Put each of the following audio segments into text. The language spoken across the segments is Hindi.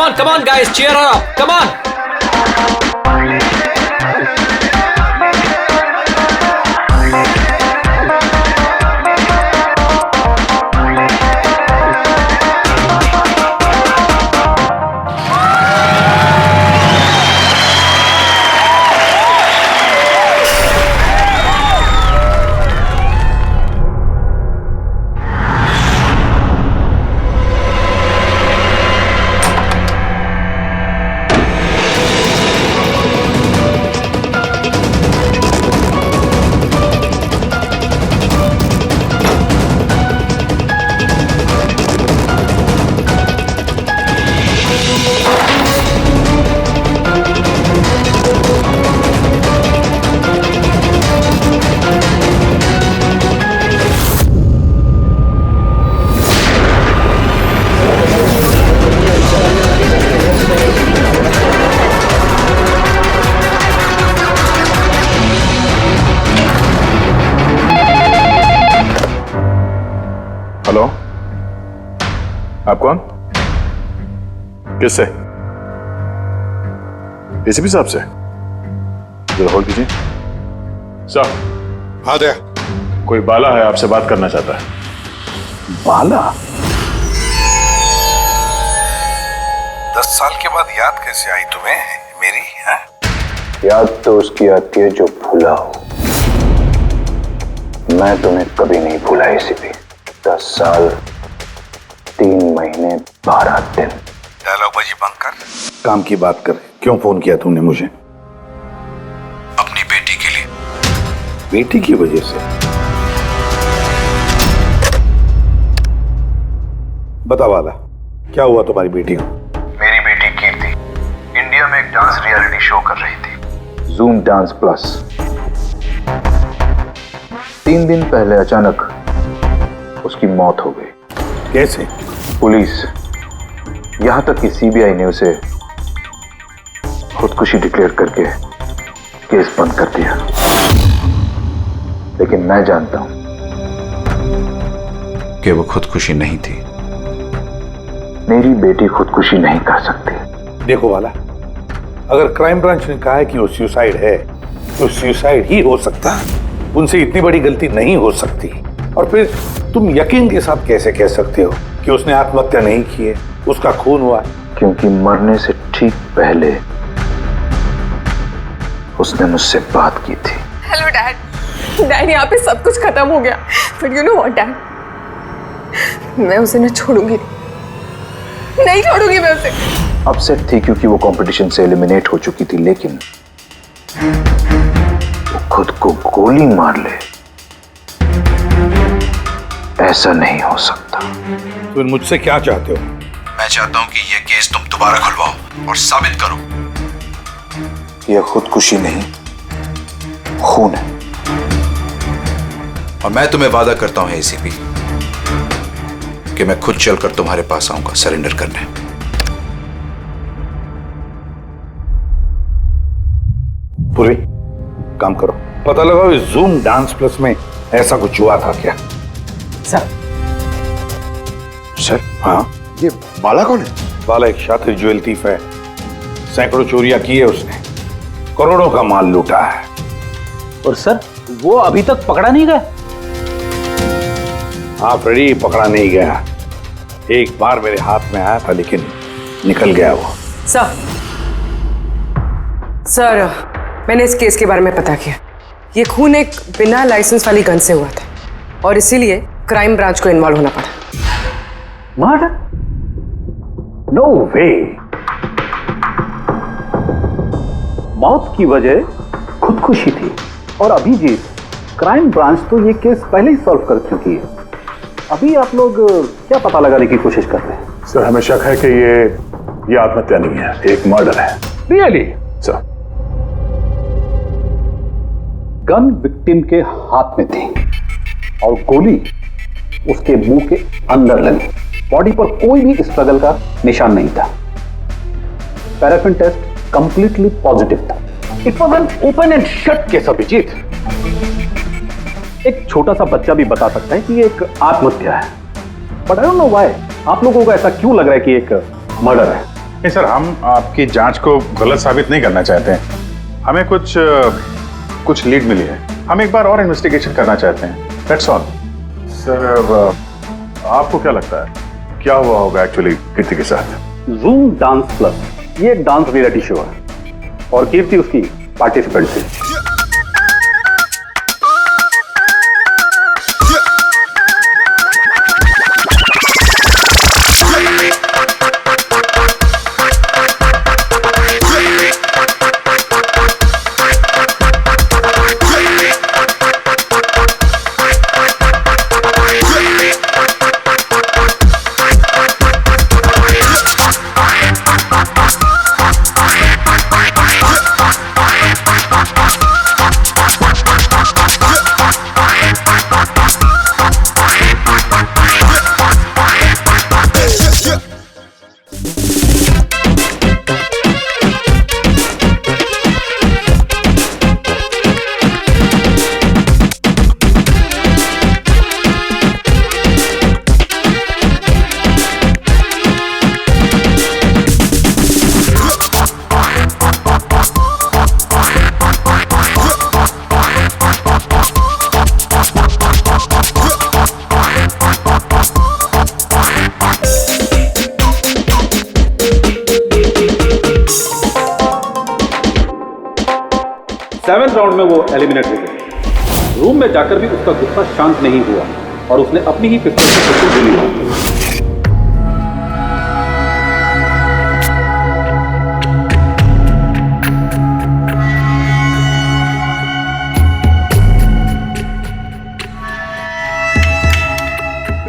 come on guys, cheer her up, come on. Hello, आप कौन? किससे? एसीपी साहब से? जरा होल्ड कीजिए। साहब। हाँ दया। कोई बाला है, आपसे बात करना चाहता है। बाला? 10 साल के बाद याद कैसे आई तुम्हें मेरी? है? याद तो उसकी आती है जो भूला हो। मैं तुम्हें कभी नहीं भूला एसीपी। 10 साल 3 महीने 12 दिन। डायलॉग बाजी बंद कर, काम की बात कर। क्यों फोन किया तुमने मुझे? अपनी बेटी के लिए। बेटी की वजह से? बता वाला, क्या हुआ तुम्हारी बेटी को? मेरी बेटी कीर्ति इंडिया में एक डांस रियलिटी शो कर रही थी, जूम डांस प्लस। 3 दिन पहले अचानक उसकी मौत हो गई। कैसे? पुलिस, यहां तक कि सीबीआई ने उसे खुदकुशी डिक्लेयर करके केस बंद कर दिया। लेकिन मैं जानता हूं कि वो खुदकुशी नहीं थी। मेरी बेटी खुदकुशी नहीं कर सकती। देखो वाला, अगर क्राइम ब्रांच ने कहा है कि वो सुसाइड है, तो सुसाइड ही हो सकता है। उनसे इतनी बड़ी गलती नहीं हो सकती। और फिर तुम यकीन के साथ कैसे कह सकते हो कि उसने आत्महत्या नहीं की है, उसका खून हुआ है? क्योंकि मरने से ठीक पहले उसने मुझसे बात की थी। Hello dad. डैड, यहाँ पे सब कुछ खत्म हो गया। But you know what dad, मैं उसे न छोड़ूंगी, नहीं छोड़ूंगी मैं उसे। अपसेट थी क्योंकि वो कंपटीशन से एलिमिनेट हो चुकी थी, लेकिन वो खुद को गोली मार ले, ऐसा नहीं हो सकता। तुम मुझसे क्या चाहते हो? मैं चाहता हूं कि ये केस तुम दोबारा खुलवाओ और साबित करो यह खुदकुशी नहीं, खून है। और मैं तुम्हें वादा करता हूं एसीपी कि मैं खुद चलकर तुम्हारे पास आऊंगा सरेंडर करने। पूरी काम करो, पता लगाओ इस जूम डांस प्लस में ऐसा कुछ हुआ था क्या? सर? हाँ, ये बाला कौन है? बाला एक शातिर ज्वेल थीफ है। सैकड़ों चोरियां की है उसने, करोड़ों का माल लूटा है। और सर, वो अभी तक पकड़ा नहीं गया? हाँ फ्रेडी, पकड़ा नहीं गया। एक बार मेरे हाथ में आया था, लेकिन निकल गया वो। सर, मैंने इस केस के बारे में पता किया। ये खून एक बिना लाइसेंस वाली गन से हुआ था और इसीलिए क्राइम ब्रांच को इन्वॉल्व होना पड़ा। मर्डर? नो वे। मौत की वजह खुदकुशी थी। और अभिजीत, क्राइम ब्रांच तो ये केस पहले ही सॉल्व कर चुकी है। अभी आप लोग क्या पता लगाने की कोशिश कर रहे हैं? सर, हमें शक है कि ये आत्महत्या नहीं है, एक मर्डर है। रियली? सर, गन विक्टिम के हाथ में थी और गोली उसके मुंह के अंदर लगी। बॉडी पर कोई भी स्ट्रगल का निशान नहीं था। पैराफिन टेस्ट कंप्लीटली पॉजिटिव था। It was an open and shut case Abhijeet. एक छोटा सा बच्चा भी बता सकता है कि ये एक आत्महत्या है। But I don't know why आप लोगों को ऐसा क्यों लग रहा है कि एक मर्डर है। नहीं सर, हम आपकी जांच को गलत साबित नहीं करना चाहते हैं। हमें कुछ लीड मिली है, हम एक बार और इन्वेस्टिगेशन करना चाहते हैं, दैट्स ऑल। सर आपको क्या लगता है क्या हुआ होगा एक्चुअली कीर्ति के साथ? जूम डांस प्लस ये एक डांस रियलिटी शो है और कीर्ति उसकी पार्टिसिपेंट थी। सेवेंथ राउंड में वो एलिमिनेट हो गई। रूम में जाकर भी उसका गुस्सा शांत नहीं हुआ और उसने अपनी ही पिस्तौल से गोली मारी।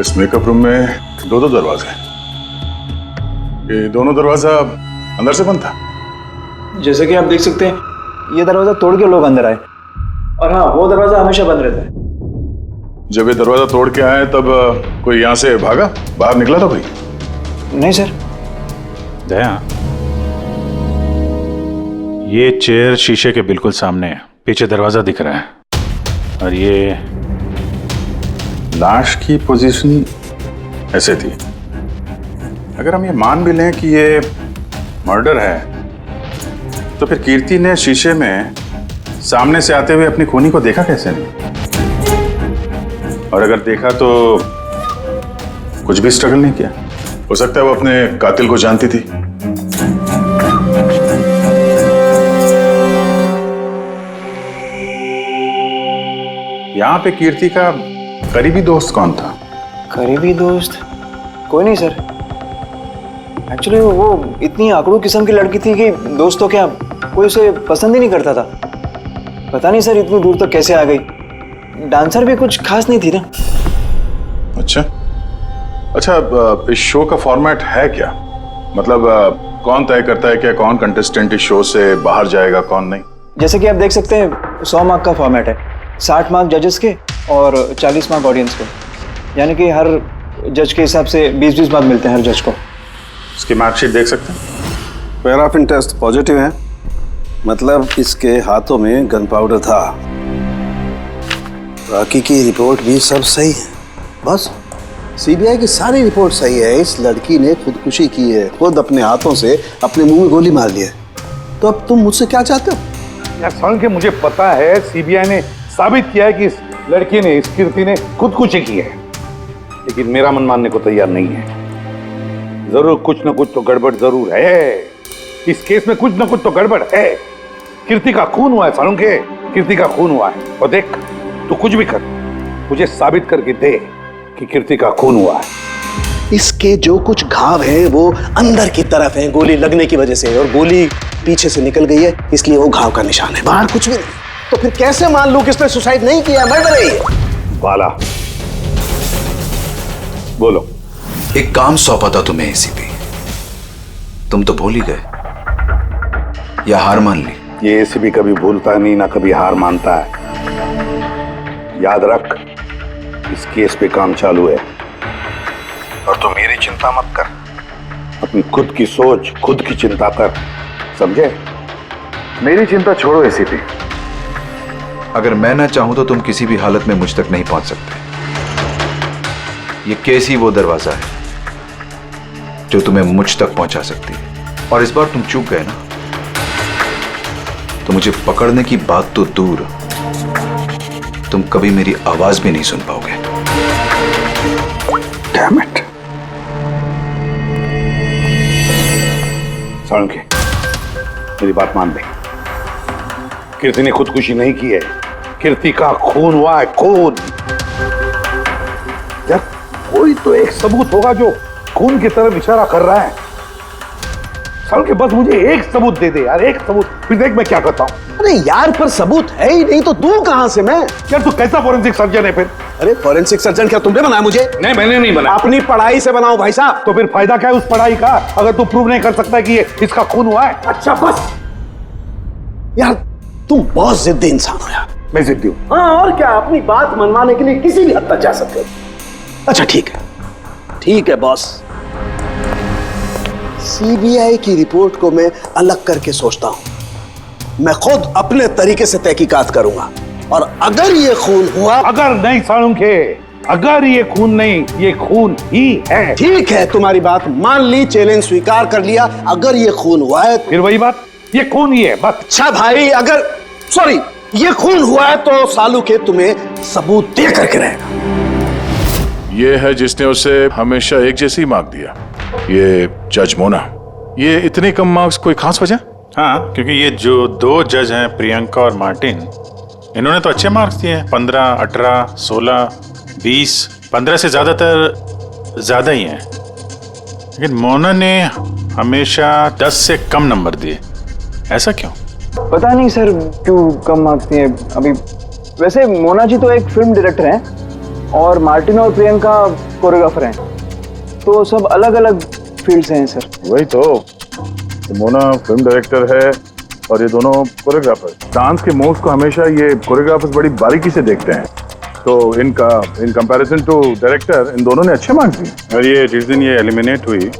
इस मेकअप रूम में दो दरवाजे हैं। ये दोनों दरवाजा अंदर से बंद था। जैसे कि आप देख सकते हैं ये दरवाजा तोड़ के लोग अंदर आए, और हाँ वो दरवाजा हमेशा बंद रहता है। जब ये दरवाजा तोड़ के आए तब कोई यहाँ से भागा, बाहर निकला था कोई? नहीं सर। दया, ये चेयर शीशे के बिल्कुल सामने है, पीछे दरवाजा दिख रहा है और ये लाश की पोजीशन ऐसे थी। अगर हम ये मान भी लें कि ये मर्डर है तो फिर कीर्ति ने शीशे में सामने से आते हुए अपनी खूनी को देखा कैसे नहीं? और अगर देखा तो कुछ भी स्ट्रगल नहीं किया? हो सकता है वो अपने कातिल को जानती थी। यहां पे कीर्ति का करीबी दोस्त कौन था? करीबी दोस्त कोई नहीं सर। एक्चुअली वो इतनी आंकड़ू किस्म की लड़की थी कि दोस्त तो क्या कोई उसे पसंद ही नहीं करता था। पता नहीं सर इतनी दूर तक कैसे आ गई। डांसर भी कुछ खास नहीं थी ना। अच्छा, इस शो का फॉर्मेट है क्या? मतलब कौन तय करता है कि कौन कंटेस्टेंट इस शो से बाहर जाएगा कौन नहीं? जैसे कि आप देख सकते हैं 100 मार्क का फॉर्मेट है, 60 मार्क जजेस के और 40 मार्क ऑडियंस को। यानी कि हर जज के हिसाब से 20-20 मार्क मिलते हैं हर जज को। इसकी मार्कशीट देख सकते हैं। पैराफिन टेस्ट पॉजिटिव है, मतलब इसके हाथों में गन पाउडर था। बाकी की रिपोर्ट भी सब सही है। बस सीबीआई की सारी रिपोर्ट सही है। इस लड़की ने खुदकुशी की है, खुद अपने हाथों से अपने मुंह में गोली मार ली है। तो अब तुम मुझसे क्या चाहते हो? यार साल के मुझे पता है सीबीआई ने साबित किया है कि इस लड़की ने, इस कीर्ति ने खुदकुशी की है, लेकिन मेरा मन मानने को तैयार नहीं है। जरूर कुछ ना कुछ तो गड़बड़ जरूर है। इस केस में कुछ ना कुछ तो गड़बड़ है। कीर्ति का खून हुआ है सालों के, कीर्ति का खून हुआ है। और देख तू कुछ भी कर, मुझे साबित करके दे कि कीर्ति का खून हुआ है। इसके जो कुछ घाव हैं वो अंदर की तरफ हैं, गोली लगने की वजह से, और गोली पीछे से निकल गई है, इसलिए वो घाव का निशान है, बाहर कुछ भी नहीं। तो फिर कैसे मान लूं कि इसने सुसाइड नहीं किया, मर्डर है ये? बाला बोलो। एक काम सौंपा था तुम्हें एसीपी, तुम तो भूल ही गए या हार मान ली? ये एसीपी कभी भूलता नहीं, ना कभी हार मानता है। याद रख, इस केस पे काम चालू है और तू मेरी चिंता मत कर, अपनी खुद की सोच, खुद की चिंता कर, समझे? मेरी चिंता छोड़ो एसीपी। अगर मैं ना चाहूं तो तुम किसी भी हालत में मुझ तक नहीं पहुंच सकते। ये केस ही वो दरवाजा है जो तुम्हें मुझ तक पहुंचा सकती है। और इस बार तुम चूक गए ना, तो मुझे पकड़ने की बात तो दूर, तुम कभी मेरी आवाज भी नहीं सुन पाओगे। Damn it. साळुंखे, मेरी बात मान ले। कीर्ति ने खुदकुशी नहीं की है, कीर्ति का खून हुआ है, खून। यार कोई तो एक सबूत होगा जो खून की तरफ इशारा कर रहा है। साळुंखे बस मुझे एक सबूत दे दे यार, एक सबूत, फिर देख मैं क्या करता हूं। अरे यार पर सबूत है ही नहीं तो दूं कहां से मैं? यार तू कैसा फॉरेंसिक सर्जन है फिर? अरे फॉरेंसिक सर्जन क्या तुमने बनाया मुझे? नहीं, मैंने नहीं बनाया। अपनी पढ़ाई से बनाओ भाई साहब। तो फिर फायदा क्या है उस पढ़ाई का अगर तू प्रूव नहीं कर सकता कि ये इसका खून हुआ है? अच्छा बस यार, तुम बहुत जिद्दी इंसान हो यार। मैं जिद्दी हूं? हाँ और क्या, अपनी बात मनवाने के लिए किसी भी हद तक जा सकते हो। अच्छा ठीक है बॉस, सीबीआई की रिपोर्ट को मैं अलग करके सोचता हूं। मैं खुद अपने तरीके से तहकीकात करूंगा और अगर ये खून हुआ। अगर नहीं साळुंखे, अगर ये खून नहीं, ये खून ही है। ठीक है, तुम्हारी बात मान ली, चैलेंज स्वीकार कर लिया। अगर ये खून हुआ है फिर वही बात, ये खून ही है बस। अच्छा भाई, अगर सॉरी ये खून हुआ है तो साळुंखे तुम्हें सबूत दे करके रहेगा। ये है जिसने उसे हमेशा एक जैसी मार्क दिया, ये जज मोना। ये इतने कम मार्क्स कोई खास वजह? हाँ, क्योंकि ये जो दो जज हैं, प्रियंका और मार्टिन, इन्होंने तो अच्छे मार्क्स दिए हैं, 15, 18, 16, 20, 15 से ज्यादातर ज्यादा ही हैं। लेकिन मोना ने हमेशा 10 से कम नंबर दिए, ऐसा क्यों? पता नहीं सर क्यों कम मार्क्स दिए अभी। वैसे मोना जी तो एक फिल्म डायरेक्टर हैं और मार्टिन और प्रियंका कोरियोग्राफर हैं, तो सब अलग अलग फील्ड से हैं सर। वही तो मोना फिल्म डायरेक्टर है और ये दोनों कोरियोग्राफर। डांस के मूव्स को हमेशा ये कोरियोग्राफर्स बड़ी बारीकी से देखते हैं, तो इन कंपैरिजन टू डायरेक्टर इन दोनों ने अच्छे मार्क्स दिए। और ये जिस दिन ये एलिमिनेट हुई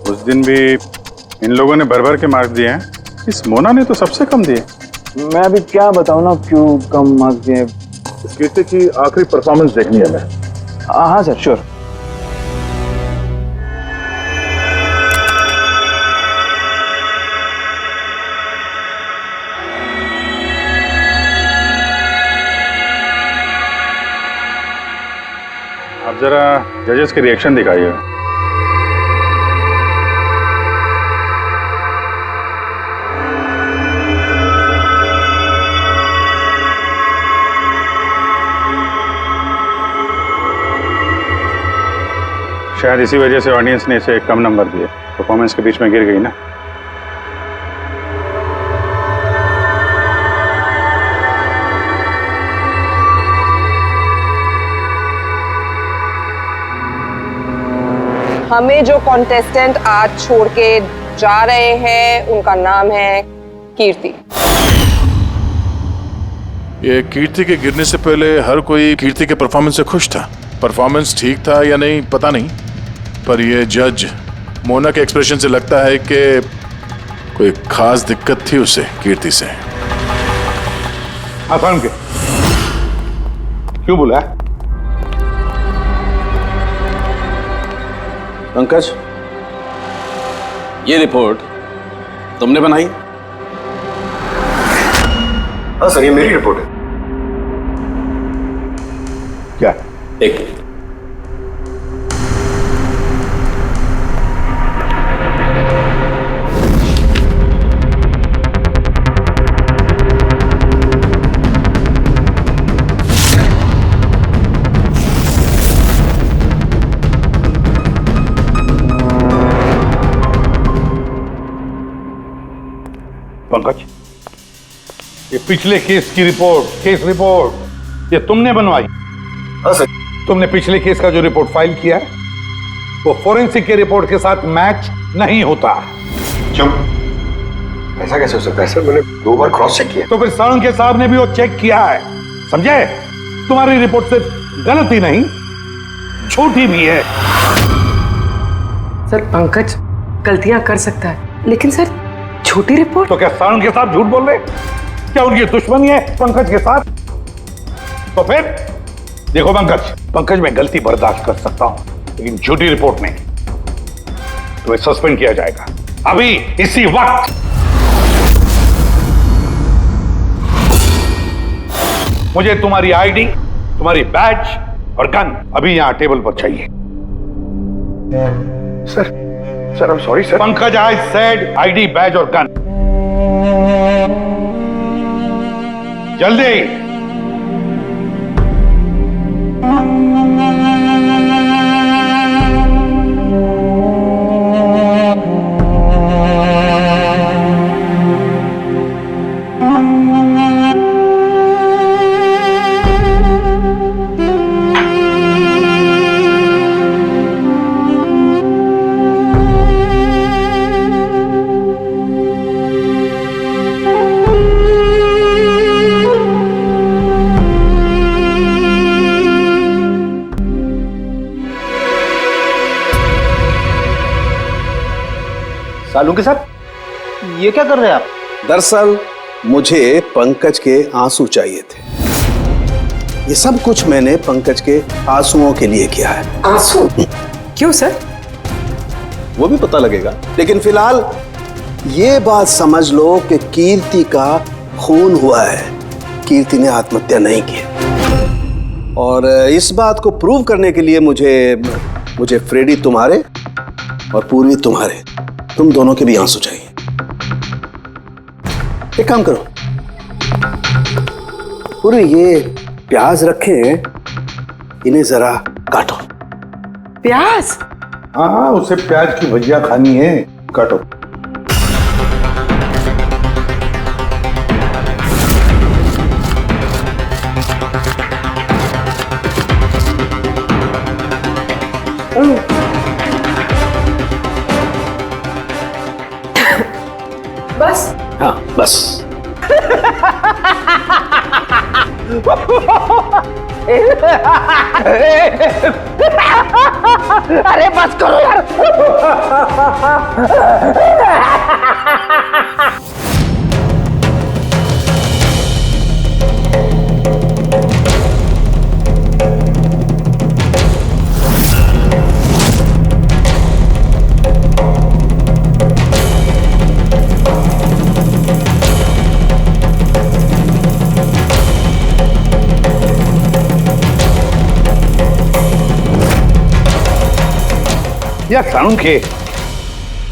उस दिन भी इन लोगों ने भर के मार्क्स दिए हैं, इस मोना ने तो सबसे कम दिए। मैं अभी क्या बताऊं ना क्यों कम मार्क्स दिए। इस कीर्ति की आखिरी परफॉर्मेंस देखनी है हमें। हाँ सर, श्योर। आप जरा जजेस के रिएक्शन दिखाइए। शायद इसी वजह से ऑडियंस ने इसे कम नंबर दिए, परफॉर्मेंस के बीच में गिर गई ना। हमें जो कॉन्टेस्टेंट आज छोड़ के जा रहे हैं उनका नाम है कीर्ति। ये कीर्ति के गिरने से पहले हर कोई कीर्ति के परफॉर्मेंस से खुश था। परफॉर्मेंस ठीक था या नहीं पता नहीं, पर ये जज मोना के एक्सप्रेशन से लगता है कि कोई खास दिक्कत थी उसे कीर्ति से। आसान के क्यों बोला? पंकज, ये रिपोर्ट तुमने बनाई? हाँ सर, ये मेरी रिपोर्ट है। क्या? एक मिनट। पंकज, ये पिछले केस की रिपोर्ट, केस रिपोर्ट ये तुमने बनवाई? हाँ सर। तुमने पिछले केस का जो रिपोर्ट फाइल किया है वो फोरेंसिक के रिपोर्ट के साथ मैच नहीं होता। क्यों? ऐसा कैसे हो सकता है सर? मैंने 2 बार क्रॉस चेक किया। तो फिर साळुंखे साहब ने भी वो चेक किया है, समझे? तुम्हारी रिपोर्ट सिर्फ गलत ही नहीं, झूठी भी है। सर पंकज गलतियां कर सकता है, लेकिन सर छोटी रिपोर्ट। तो क्या साळुंखे साहब झूठ बोल रहे? क्या उनकी दुश्मनी है पंकज के साथ? तो फिर देखो पंकज मैं गलती बर्दाश्त कर सकता हूं, लेकिन झूठी रिपोर्ट नहीं। तुम्हें सस्पेंड किया जाएगा अभी इसी वक्त। मुझे तुम्हारी आईडी, तुम्हारी बैज और गन अभी यहां टेबल पर चाहिए। Sir I am sorry sir. Pankaj, I said ID, badge और गन। जल्दी। सालुंके साहब, ये क्या कर रहे हैं आप? दरअसल मुझे पंकज के आंसू चाहिए थे। ये सब कुछ मैंने पंकज के आंसुओं के लिए किया है। आंसू? क्यों सर? वो भी पता लगेगा, लेकिन फिलहाल ये बात समझ लो कि कीर्ति का खून हुआ है। कीर्ति ने आत्महत्या नहीं की। और इस बात को प्रूव करने के लिए मुझे फ्रेडी तुम्हारे और पूर्वी तुम्हारे, तुम दोनों के भी आंसू चाहिए। एक काम करो, पूर्वी ये प्याज रखे, इन्हें जरा काटो। प्याज? हाँ, उसे प्याज की भजिया खानी है, काटो। बस? हाँ बस। अरे बस करो यार। यार सालुंके,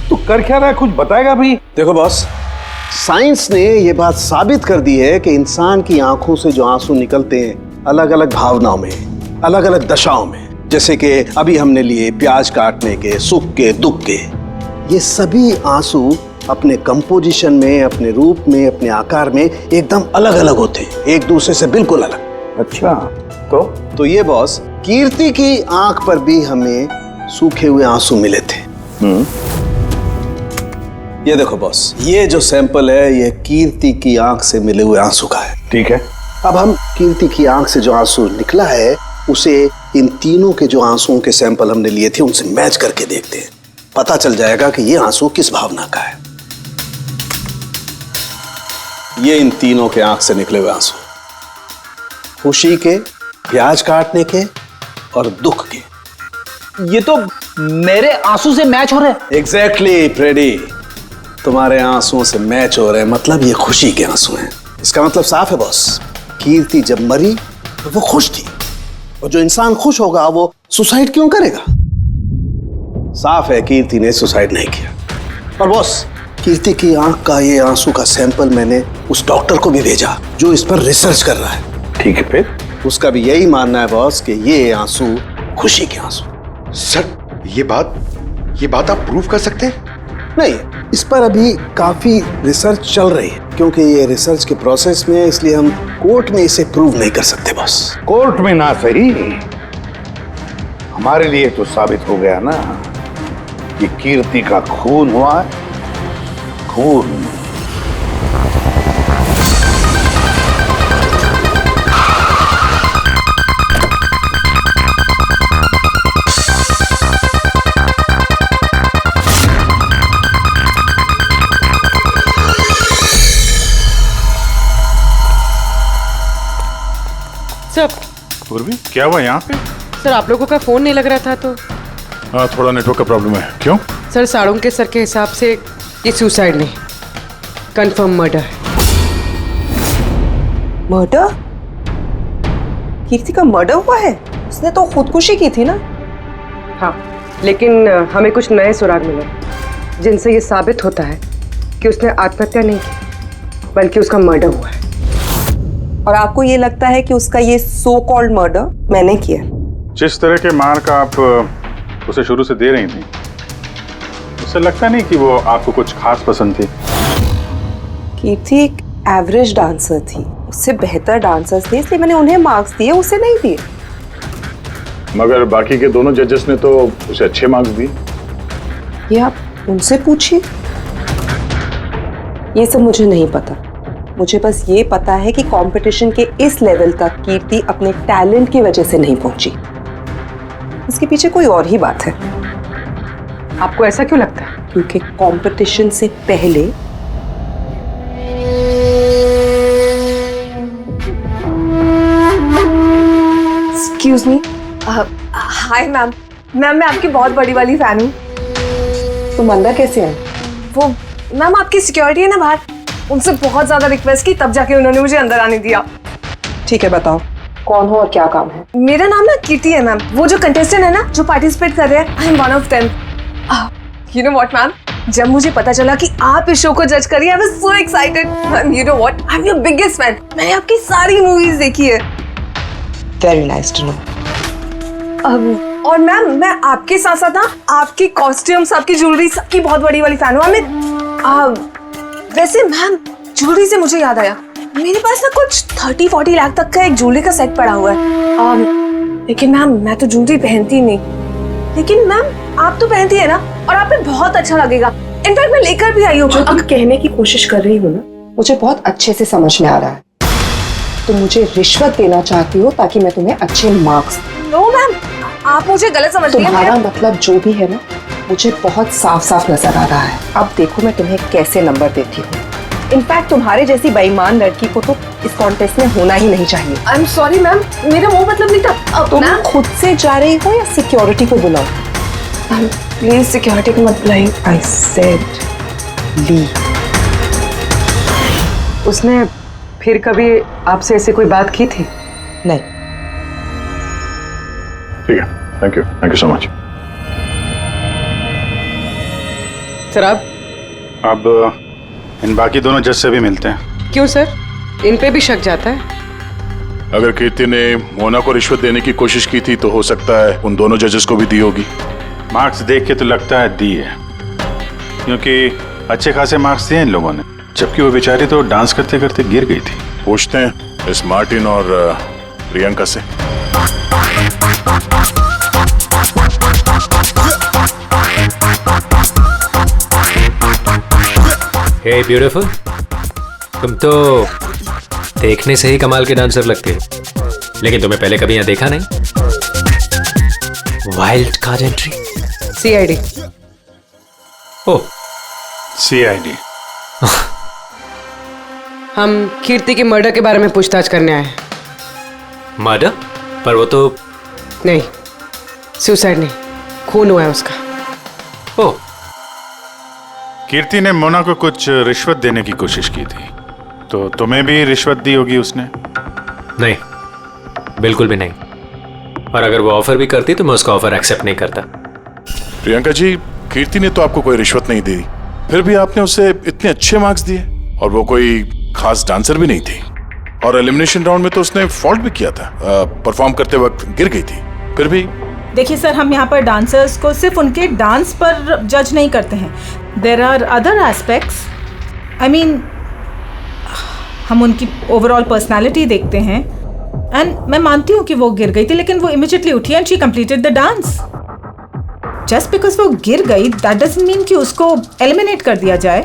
तू कर क्या रहा है, कुछ बताएगा भी? देखो बॉस, साइंस ने ये बात साबित कर दी है कि इंसान की आंखों से जो आंसू निकलते हैं अलग अलग भावनाओं में, अलग अलग दशाओं में, जैसे कि अभी हमने लिए प्याज काटने के, सुख के, दुख के, ये सभी आंसू अपने कंपोजिशन में, अपने रूप में, अपने आकार में एकदम अलग अलग होते हैं, एक दूसरे से बिल्कुल अलग। अच्छा, तो ये बॉस, कीर्ति की आंख पर भी हमें सूखे हुए आंसू मिले थे। ये देखो बॉस, ये जो सैंपल है ये कीर्ति की आंख से मिले हुए आंसू का है। ठीक है। अब हम कीर्ति की आंख से जो आंसू निकला है उसे इन तीनों के जो आंसुओं के सैंपल हमने लिए थे उनसे मैच करके देखते हैं, पता चल जाएगा कि ये आंसू किस भावना का है। ये इन तीनों के आंख से निकले हुए आंसू, खुशी के, प्याज काटने के और दुख के। ये तो मेरे आंसू से मैच हो रहे हैं। एग्जैक्टली फ्रेडी, तुम्हारे आंसुओं से मैच हो रहे हैं, मतलब ये खुशी के आंसू हैं। इसका मतलब साफ है बॉस, कीर्ति जब मरी तो वो खुश थी, और जो इंसान खुश होगा वो सुसाइड क्यों करेगा? साफ है कीर्ति ने सुसाइड नहीं किया। और बॉस, कीर्ति की आंख का ये आंसू का सैंपल मैंने उस डॉक्टर को भी भेजा जो इस पर रिसर्च कर रहा है। ठीक है, फिर उसका भी यही मानना है बॉस कि ये आंसू खुशी के आंसू। सर, ये बात आप प्रूव कर सकते हैं? नहीं, इस पर अभी काफी रिसर्च चल रही है, क्योंकि ये रिसर्च के प्रोसेस में, इसलिए हम कोर्ट में इसे प्रूव नहीं कर सकते बॉस। कोर्ट में ना सही, हमारे लिए तो साबित हो गया ना कि कीर्ति का खून हुआ है। खून। सर, पूर्वी, क्या हुआ यहाँ पे? सर आप लोगों का फोन नहीं लग रहा था तो। हाँ, थोड़ा नेटवर्क का प्रॉब्लम है। क्यों? सर साड़ों के सर के हिसाब से ये सुसाइड नहीं, कंफर्म मर्डर है। मर्डर? कीर्ति का मर्डर हुआ है? उसने तो खुदकुशी की थी ना? हाँ, लेकिन हमें कुछ नए सुराग मिले जिनसे ये साबित होता है कि उसने आत्महत्या नहीं की, बल्कि उसका मर्डर हुआ है। और आपको ये लगता है कि उसका ये सो कॉल्ड मर्डर मैंने किया? जिस तरह के मार्क आप उसे शुरू से दे रही थी, उससे लगता नहीं कि वो आपको कुछ खास पसंद थी। कीर्ति एक एवरेज डांसर थी, उससे बेहतर डांसर्स थे, इसलिए मैंने उन्हें मार्क्स दिए, उसे नहीं दिए। मगर बाकी के दोनों जजेस ने तो उसे अच्छे मार्क्स दिए। ये आप उनसे पूछिए, ये सब मुझे नहीं पता। मुझे बस ये पता है कि कंपटीशन के इस लेवल तक कीर्ति अपने टैलेंट की वजह से नहीं पहुंची। इसके पीछे कोई और ही बात है। आपको ऐसा क्यों लगता है? क्योंकि कंपटीशन से पहले excuse me, hi ma'am. Ma'am मैं आपकी बहुत बड़ी वाली फैन हूँ। तुम अंदर कैसे आए? वो मैम आपकी सिक्योरिटी है ना बाहर, उनसे बहुत ज्यादा रिक्वेस्ट की, तब जाके उन्होंने मुझे अंदर आने दिया। ठीक है, बताओ कौन हो और क्या काम है? मेरा नाम ना कीर्ति है मैम। वो जो कंटेस्टेंट है ना जो पार्टिसिपेट कर रहे हैं, I am one of them. You know what ma'am, जब मुझे पता चला कि आप इस शो को जज करिए, I was so excited. Ma'am you know what, I am your biggest fan. मैंने आपकी सारी मूवीज देखी है। Very nice to know. और मैम मैं आपके साथ साथ ना आपकी कॉस्ट्यूम्स, आपकी ज्वेलरी, सबकी बहुत बड़ी वाली फैन हूँ। वैसे मैम ज्वेलरी से मुझे याद आया, मेरे पास ना कुछ 30-40 लाख तक का एक ज्वेलरी का सेट पड़ा हुआ है। लेकिन मैम मैं तो ज्वेलरी पहनती नहीं। लेकिन मैम आप तो पहनती है ना, और आप पे बहुत अच्छा लगेगा। इनफैक्ट मैं लेकर भी आई हूँ। जो तुम कहने की कोशिश कर रही हो ना, मुझे बहुत अच्छे से समझ में आ रहा है। तुम मुझे रिश्वत देना चाहती हो ताकि मैं तुम्हें अच्छे मार्क्स। नो मैम, आप मुझे गलत समझ रही हैं। तुम्हारा मतलब जो भी है ना, मुझे बहुत साफ साफ नजर आ रहा है। अब देखो मैं तुम्हें कैसे नंबर देती हूँ। इनफैक्ट तुम्हारे जैसी बेईमान लड़की को तो इस कॉन्टेस्ट में होना ही नहीं चाहिए। आई एम सॉरी मैम, मेरा वो मतलब नहीं था। तुम खुद से जा रही हो या सिक्योरिटी को बुलाओ? प्लीज सिक्योरिटी को मत बुलाइए। आई सेड ली। उसने फिर कभी आपसे ऐसे कोई बात की थी? नहीं। ठीक है, thank you so much. Sir अब इन बाकी दोनों जज से भी मिलते हैं। क्यों सर, इन पे भी शक जाता है? अगर कीर्ति ने मोना को रिश्वत देने की कोशिश की थी तो हो सकता है उन दोनों जजेस को भी दी होगी। मार्क्स देख के तो लगता है दी है, क्योंकि अच्छे खासे मार्क्स दिए इन लोगों ने, जबकि वो बेचारी तो डांस करते करते गिर गई थी। पूछते हैं इस मार्टिन और प्रियंका से। हे ब्यूटीफुल, तुम तो देखने से ही कमाल के डांसर लगते हो, लेकिन तुम्हें पहले कभी यहाँ देखा नहीं। Wild card entry, CID. Oh, CID. हम कीर्ति के मर्डर के बारे में पूछताछ करने आए हैं। मर्डर? पर वो तो नहीं, सुसाइड नहीं, खून हुआ है उसका। ओह, कीर्ति ने मोना को कुछ रिश्वत देने की कोशिश की थी, तो तुम्हें भी रिश्वत दी होगी उसने? नहीं, बिल्कुल भी नहीं। और अगर वो ऑफर भी करती तो मैं उसका ऑफर एक्सेप्ट नहीं करता। प्रियंका जी, कीर्ति ने तो आपको कोई रिश्वत नहीं दी, फिर भी आपने उसे इतने अच्छे मार्क्स दिए, और वो कोई खास डांसर भी नहीं थी, और एलिमिनेशन राउंड में तो उसने फॉल्ट भी किया था, परफॉर्म करते वक्त गिर गई थी, फिर भी। देखिए सर, हम यहाँ पर डांसर्स को सिर्फ उनके डांस पर जज नहीं करते हैं। There are other aspects. I mean, हम उनकी ओवरऑल पर्सनालिटी देखते हैं। एंड मैं मानती हूँ कि वो गिर गई थी, लेकिन वो इमीडिएटली उठी and she completed the dance. Just because वो गिर गई दैट डजंट मीन कि उसको एलिमिनेट कर दिया जाए।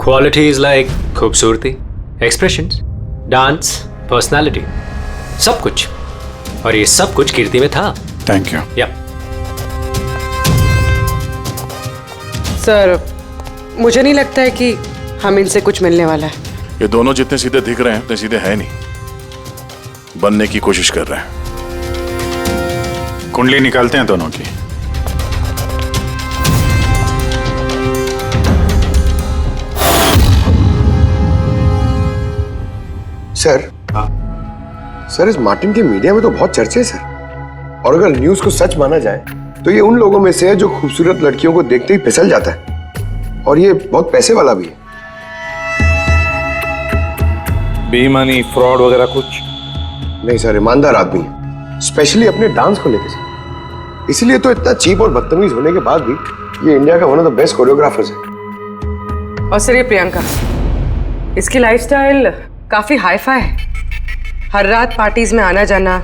क्वालिटीज लाइक खूबसूरती, एक्सप्रेशंस, डांस, पर्सनालिटी, सब कुछ, और ये सब कुछ कीर्ति में था। Thank you. या सर, मुझे नहीं लगता है कि हम इनसे कुछ मिलने वाला है। ये दोनों जितने सीधे दिख रहे हैं उतने सीधे हैं नहीं, बनने की कोशिश कर रहे हैं। कुंडली निकालते हैं दोनों की। सर इस मार्टिन के मीडिया में तो बहुत चर्चे हैं सर, और अगर न्यूज को सच माना जाए तो ये उन लोगों में से है जो खूबसूरत लड़कियों को देखते ही फिसल जाता है, और ये बहुत पैसे वाला भी है। बेईमानी, फ्रॉड वगैरह कुछ नहीं सर, ईमानदार आदमी है, स्पेशली अपने डांस को लेकर सर। इसलिए तो इतना चीप और बदतमीज होने के बाद भी ये इंडिया का one of the best choreographers है। और सर ये प्रियंका, इसकी लाइफस्टाइल काफी हाई-फाई है। हर रात पार्टीज में आना जाना,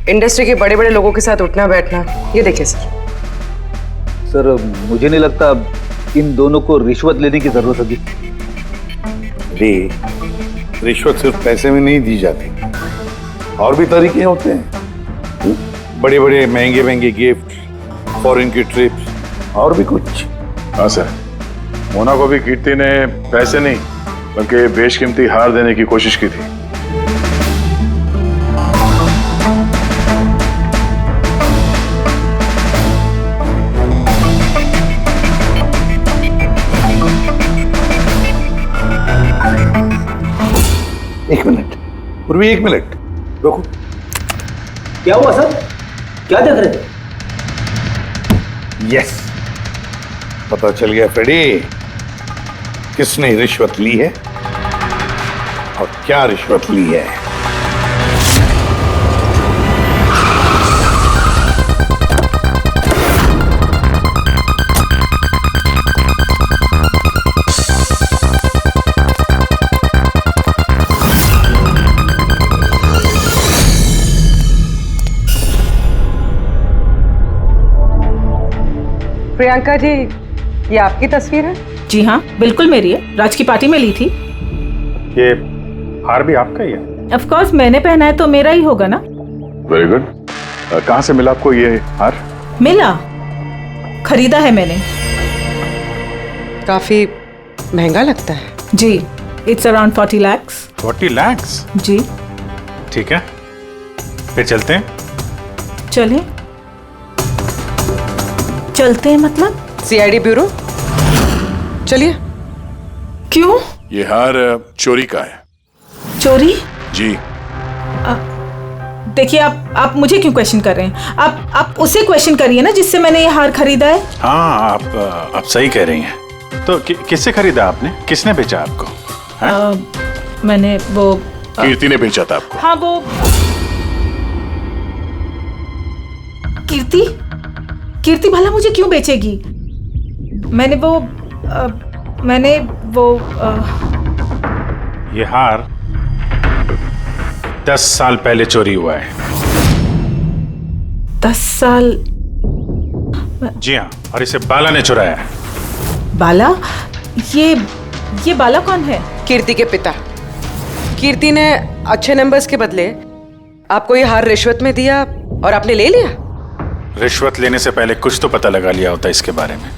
इंडस्ट्री के बड़े बड़े लोगों के साथ उठना बैठना, ये देखिए सर मुझे नहीं लगता इन दोनों को रिश्वत लेने की जरूरत होगी। रिश्वत सिर्फ पैसे में नहीं दी जाती, और भी तरीके होते हैं, बड़े बड़े महंगे महंगे गिफ्ट, फॉरेन की ट्रिप्स, और भी कुछ। हाँ सर, मोना को भी कीर्ति ने पैसे नहीं बल्कि बेशकीमती हार देने की कोशिश की थी। एक मिनट पूर्वी, एक मिनट रुको। क्या हुआ सर, क्या देख रहे थे? यस, पता चल गया फ्रेडी, किसने रिश्वत ली है और क्या रिश्वत ली है। प्रियंका जी, ये आपकी तस्वीर है? जी हाँ, बिल्कुल मेरी है, राज की पार्टी में ली थी। ये हार भी आपका ही है? ऑफ कोर्स, मैंने पहना है तो मेरा ही होगा ना। Very good. कहाँ से मिला आपको ये हार? मिला, खरीदा है मैंने। काफी महंगा लगता है। जी, इट्स अराउंड 40 लाख। 40 लाख? जी। ठीक है, फिर चलते हैं। चलें? चलते हैं मतलब? सीआईडी ब्यूरो, चलिए। क्यों? ये हार चोरी का है। चोरी? जी। देखिए, आप मुझे क्यों क्वेश्चन कर रहे हैं? आप उसे क्वेश्चन करिए ना जिससे मैंने ये हार खरीदा है। हाँ, आप सही कह रही हैं। तो किससे खरीदा आपने? किसने बेचा आपको? मैंने वो कीर्ति ने बेचा था आपको। हाँ, वो कीर्ति भला मुझे क्यों बेचेगी? मैंने वो ये हार 10 साल पहले चोरी हुआ है। 10 साल? जी हाँ, और इसे बाला ने चुराया है। बाला? ये बाला कौन है? कीर्ति के पिता। कीर्ति ने अच्छे नंबर्स के बदले आपको ये हार रिश्वत में दिया और आपने ले लिया। रिश्वत लेने से पहले कुछ तो पता लगा लिया होता इसके बारे में।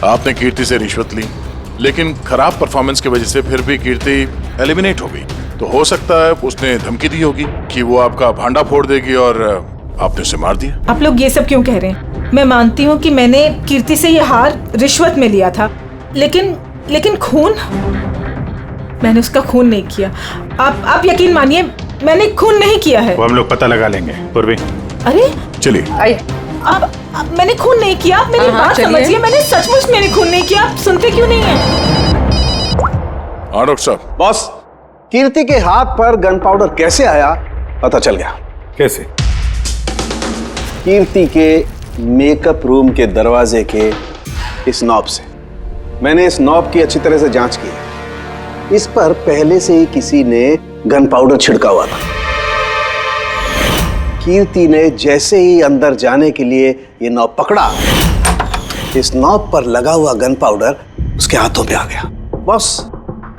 आपने कीर्ति से रिश्वत ली, लेकिन खराब परफॉर्मेंस की वजह से फिर भी कीर्ति एलिमिनेट हो गई। तो हो सकता है उसने धमकी दी होगी कि वो आपका भांडा फोड़ देगी और आपने उसे मार दिया। आप लोग ये सब क्यों कह रहे हैं? मैं मानती हूँ कि मैंने कीर्ति से ये हार रिश्वत में लिया था, लेकिन खून? मैंने उसका खून नहीं किया। आप यकीन मानिए, मैंने खून नहीं किया है। वो हम लोग पता लगा लेंगे। पूर्वी, अरे चलिए। आइए। मैंने खून नहीं किया। आप मेरी बात समझिए, मैंने सचमुच मैंने खून नहीं किया। आप सुनते क्यों नहीं हैं? हाँ डॉक्टर साहब। बॉस, कीर्ति के हाथ पर गन पाउडर कैसे आया पता चल गया। कैसे? कीर्ति के मेकअप रूम के दरवाजे के इस नॉब से। मैंने इस नॉब की अच्छी तरह से जांच की। इस पर पहले से ही किसी ने गन पाउडर छिड़का हुआ था। कीर्ति ने जैसे ही अंदर जाने के लिए ये नॉब पकड़ा, इस नॉब पर लगा हुआ गन पाउडर उसके हाथों पे आ गया। बॉस,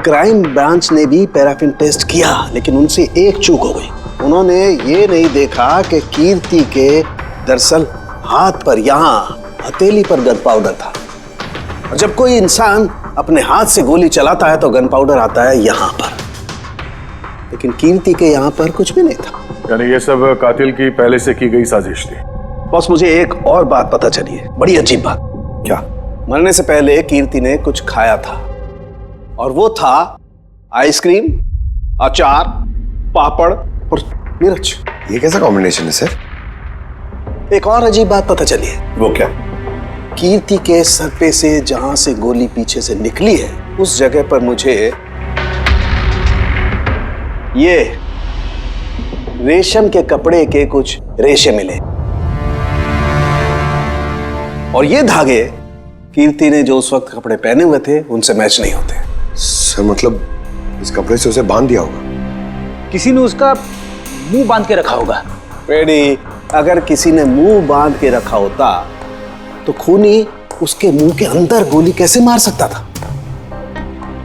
क्राइम ब्रांच ने भी पैराफिन टेस्ट किया, लेकिन उनसे एक चूक हो गई। उन्होंने ये नहीं देखा कि कीर्ति के दरअसल हाथ पर, यहाँ हथेली पर गन पाउडर था। और जब कोई इंसान अपने हाथ से गोली चलाता है तो गन पाउडर आता है यहाँ पर, लेकिन कीर्ति के यहाँ पर कुछ भी नहीं था। यानी ये सब कातिल की पहले से की गई साजिश थी। बॉस, मुझे एक और बात पता चली है, बड़ी अजीब बात। क्या? मरने से पहले कीर्ति ने कुछ खाया था, और वो था आइसक्रीम, अचार पापड़ और मिर्च। ये कैसा कॉम्बिनेशन है सर? एक और अजीब बात पता चली है। वो क्या? कीर्ति के सर पे से जहां से गोली पीछे से निकली है उस जगह पर मुझे ये रेशम के कपड़े के कुछ रेशे मिले और ये धागे कीर्ति ने जो उस वक्त कपड़े पहने हुए थे उनसे मैच नहीं होते। सर मतलब इस कपड़े से उसे बांध दिया होगा। किसी ने उसका मुंह बांध के रखा होगा। पेड़ी, अगर किसी ने मुंह बांध के रखा होता तो खूनी उसके मुंह के अंदर गोली कैसे मार सकता था?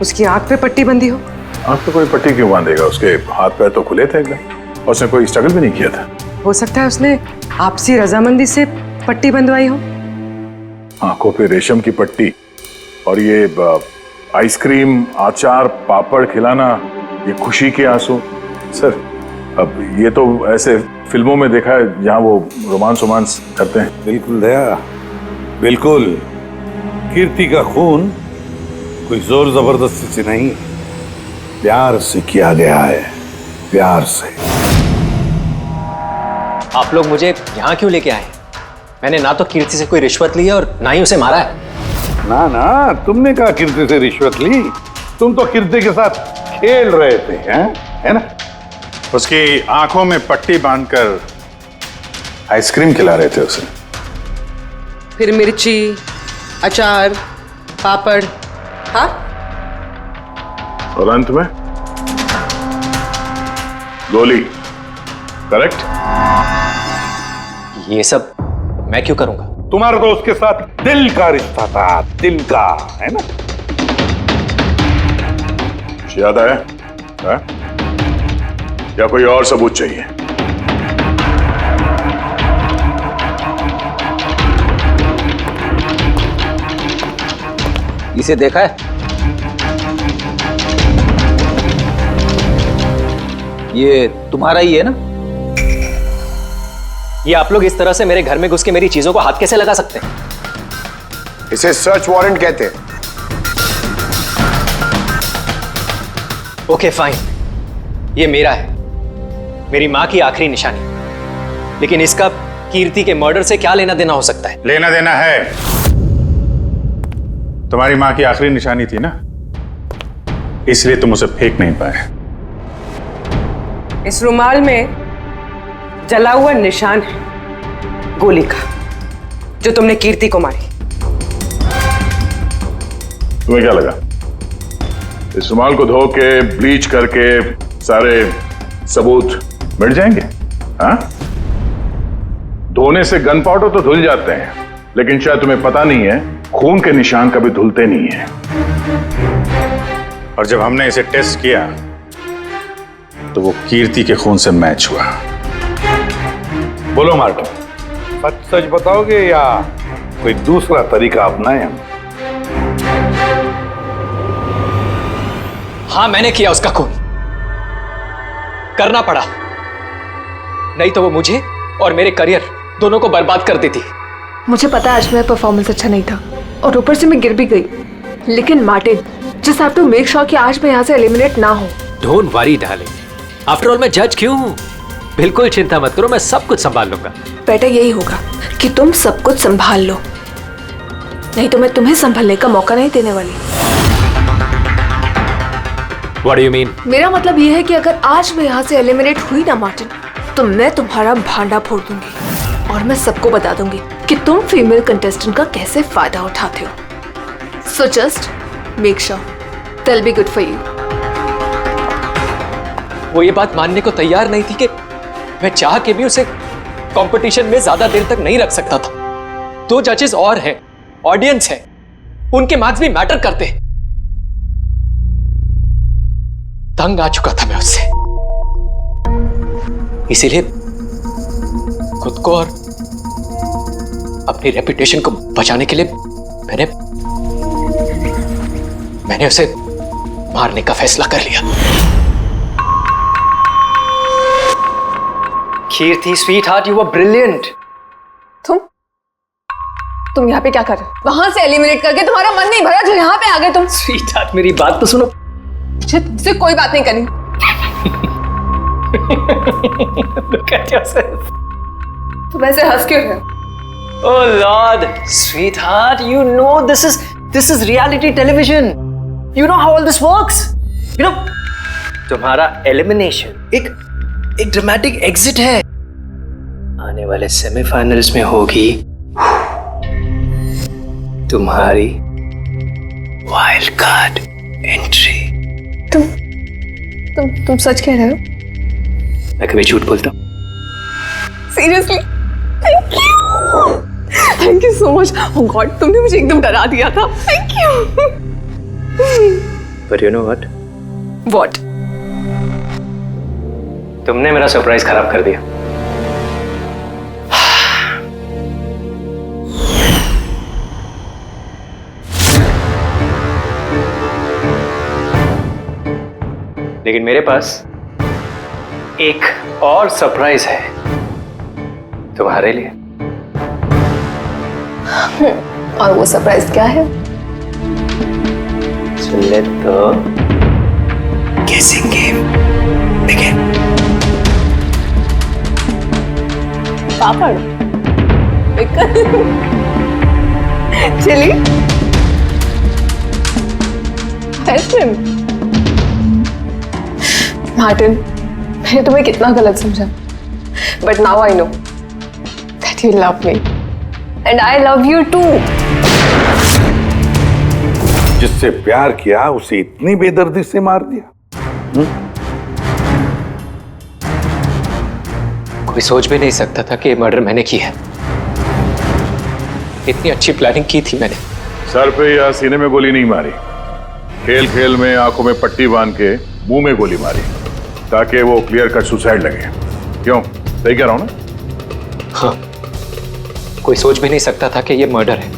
उसकी आंख पे पट्टी बंधी हो। आंख पे कोई पट्टी क्यों बांधेगा? उसके हाथ पैर तो खुले थे एकदम और उसने कोई स्ट्रगल भी नहीं किया था। हो सकता है उसने आपसी रजामंदी से पट्टी बंधवाई हो। आंखों पे रेशम की पट्टी और ये आइसक्रीम, अचार, पापड़ खिलाना, ये खुशी के आंसू। सर अब ये तो ऐसे फिल्मों में देखा है जहां वो रोमांस करते हैं। बिल्कुल दया, बिल्कुल। कीर्ति का खून कोई जोर जबरदस्ती से नहीं, प्यार से किया गया है, प्यार से। आप लोग मुझे यहाँ क्यों लेके आए? मैंने ना तो कीर्ति से कोई रिश्वत ली है और ना ही उसे मारा है। ना ना, तुमने कहा कीर्ति से रिश्वत ली? तुम तो कीर्ति के साथ खेल रहे थे, हैं? है ना? उसकी आंखों में पट्टी बांधकर आइसक्रीम खिला रहे थे उसे। फिर मिर्ची, अचार, पापड़, हाँ? और अंत में गोली। करेक्ट? ये सब मैं क्यों करूंगा? तुम्हारा तो उसके साथ दिल का रिश्ता था, दिल का, है ना? कुछ याद आया? है? या कोई और सबूत चाहिए? इसे देखा है? ये तुम्हारा ही है ना? ये आप लोग इस तरह से मेरे घर में घुस के मेरी चीजों को हाथ कैसे लगा सकते हैं? इसे सर्च वारंट कहते हैं। ओके फाइन, ये मेरा है, मेरी माँ की आखिरी निशानी। लेकिन इसका कीर्ति के मर्डर से क्या लेना देना हो सकता है? लेना देना है। तुम्हारी माँ की आखिरी निशानी थी ना, इसलिए तुम उसे फेंक नहीं पाए। इस रुमाल में जला हुआ निशान है गोली का, जो तुमने कीर्ति को मारी। तुम्हें क्या लगा इस रुमाल को धो के ब्लीच करके सारे सबूत मिट जाएंगे? हाँ? धोने से गन पाउडर तो धुल जाते हैं, लेकिन शायद तुम्हें पता नहीं है खून के निशान कभी धुलते नहीं हैं। और जब हमने इसे टेस्ट किया तो वो कीर्ति के खून से मैच हुआ। बोलो मार्टिन, सच सच बताओगे या कोई दूसरा तरीका अपनाएं हम? हाँ, मैंने किया उसका खून, करना पड़ा, नहीं तो वो मुझे और मेरे करियर दोनों को बर्बाद कर देती। मुझे पता है आज मेरा परफॉर्मेंस अच्छा नहीं था और ऊपर से मैं गिर भी गई, लेकिन Martin, just have to make sure कि आज मैं यहाँ से एलिमिनेट ना हो। Don't worry darling, after all मैं जज क्यों हूँ? बिल्कुल चिंता मत करो, मैं सब कुछ संभाल लूंगा। बेटा यही होगा कि तुम सब कुछ संभाल लो, नहीं तो मैं तुम्हें संभालने का मौका नहीं देने वाली। What do you mean? मेरा मतलब ये है कि अगर आज मैं यहाँ से एलिमिनेट हुई ना मार्टिन, तो मैं तुम्हारा भांडा फोड़ दूंगी और मैं सबको बता दूंगी कि तुम फीमेल कंटेस्टेंट का कैसे फायदा उठाते हो। So just make sure that will be good for you. वो ये बात मानने को तैयार नहीं थी कि मैं चाह के भी उसे कंपटीशन में ज्यादा देर तक नहीं रख सकता था। 2 जजेस और हैं, ऑडियंस है, उनके मार्क्स भी मैटर करते हैं। तंग आ चुका था मैं उससे, इसीलिए खुद को और अपनी रेपुटेशन को बचाने के लिए मैंने उसे मारने का फैसला कर लिया। कीर्ति स्वीटहार्ट, यू वर ब्रिलियंट। तुम यहाँ पे क्या कर रहे हो? वहां से एलिमिनेट करके तुम्हारा मन नहीं भरा जो यहाँ पे आ गए तुम। स्वीटहार्ट, मेरी बात तो सुनो। मुझे तुमसे कोई बात नहीं करनी। Look at yourself. तुम ऐसे हंस क्यों रहे हो? Oh Lord, sweetheart, you know this is reality television. You know how all this works. You know, तुम्हारा एलिमिनेशन एक ड्रामेटिक एग्जिट है. आने वाले सेमीफाइनल्स में होगी तुम्हारी वाइल्ड कार्ड एंट्री. तुम सच कह रहे हो? मैं कभी झूठ बोलता हूँ? Seriously? Thank you so much. Oh God, तुमने मुझे एकदम डरा दिया था. Thank you. But you know what? What? तुमने मेरा सरप्राइज खराब कर दिया. लेकिन मेरे पास एक और सरप्राइज है तुम्हारे लिए. और वो सरप्राइज क्या है? So let the guessing game begin. Papad, chilli, ice cream. Martin, मैंने तुम्हें कितना गलत समझा. But now I know that you love me and I love you too. जिससे प्यार किया उसे इतनी बेदर्दी से मार दिया. कोई सोच भी नहीं सकता था कि ये मर्डर मैंने किया है. इतनी अच्छी प्लानिंग की थी मैंने. सर पे या सीने में गोली नहीं मारी, खेल खेल में आंखों में पट्टी बांध के मुंह में गोली मारी ताकि वो क्लियर कट सुसाइड लगे. क्यों, सही कह रहा हूं ना? हाँ, कोई सोच भी नहीं सकता था कि ये मर्डर है.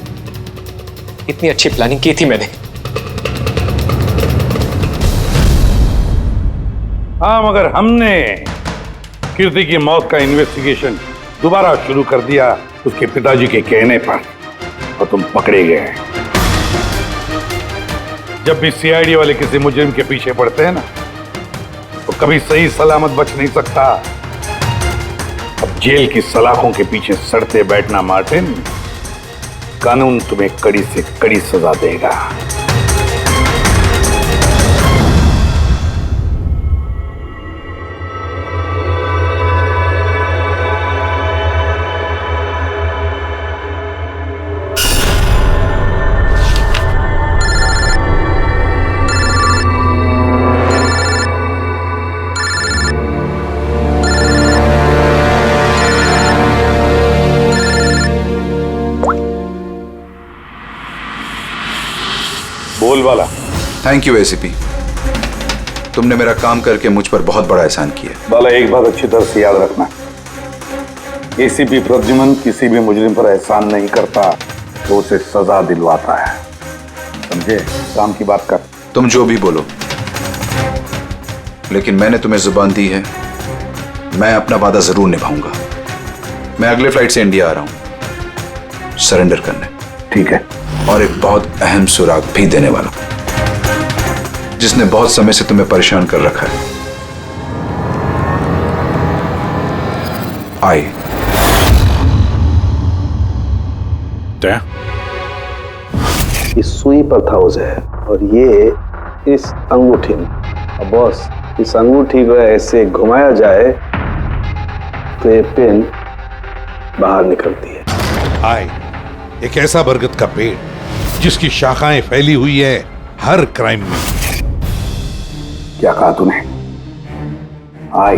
इतनी अच्छी प्लानिंग की थी मैंने. हाँ, मगर हमने कीर्ति की मौत का इन्वेस्टिगेशन दोबारा शुरू कर दिया उसके पिताजी के कहने पर, और तुम पकड़े गए. जब भी सीआईडी वाले किसी मुजरिम के पीछे पड़ते हैं ना, तो कभी सही सलामत बच नहीं सकता. अब जेल की सलाखों के पीछे सड़ते बैठना मार्टिन, कानून तुम्हें कड़ी से कड़ी सजा देगा. बोल वाला. थैंक यू एसीपी, तुमने मेरा काम करके मुझ पर बहुत बड़ा एहसान किया. बाला, एक बात अच्छी तरह से याद रखना, एसीपी प्रद्युमन किसी भी मुजरिम पर एहसान नहीं करता तो उसे सजा दिलवाता है. समझे? काम की बात कर. तुम जो भी बोलो, लेकिन मैंने तुम्हें जुबान दी है, मैं अपना वादा जरूर निभाऊंगा. मैं अगले फ्लाइट से इंडिया आ रहा हूं सरेंडर करने. ठीक है. और एक बहुत अहम सुराग भी देने वाला जिसने बहुत समय से तुम्हें परेशान कर रखा है. आई. इस सुई पर था उसे, और ये इस अंगूठी में. अब बॉस, इस अंगूठी को ऐसे घुमाया जाए तो ये पिन बाहर निकलती है. आई, एक ऐसा बरगद का पेड़ जिसकी शाखाएं फैली हुई है हर क्राइम में. क्या कहा तूने? आई,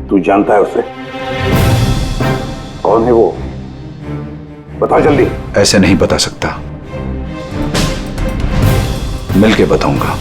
तू जानता है उसे? कौन है वो? बता जल्दी. ऐसे नहीं बता सकता, मिलके बताऊंगा.